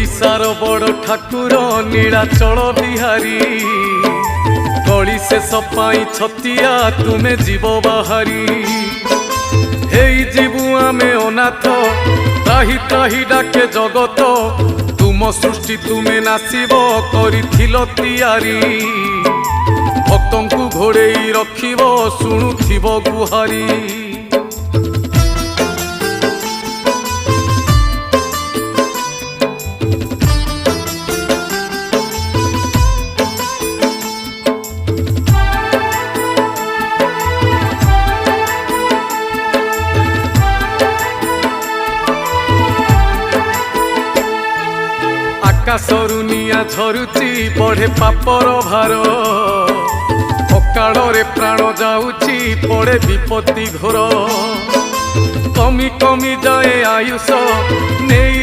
ओडिशार बड़ ठाकुर नीलाचल बिहारी कली से सपाई छतिया तुमे जीव बाहारी हे जीवु आमे अनाथ त्राही त्राही डाके जगत तुम सृष्टि तुमे नासिब करिथिल तियारी भक्तंकु घोड़ेई रखिब शुणुथिब गुहारी आकाशरु निया झरुची बढ़े पापर भार अकाଳରେ प्राण जाऊची पड़े विपत्ति घोर कमी कमी जाए आयुष नहीं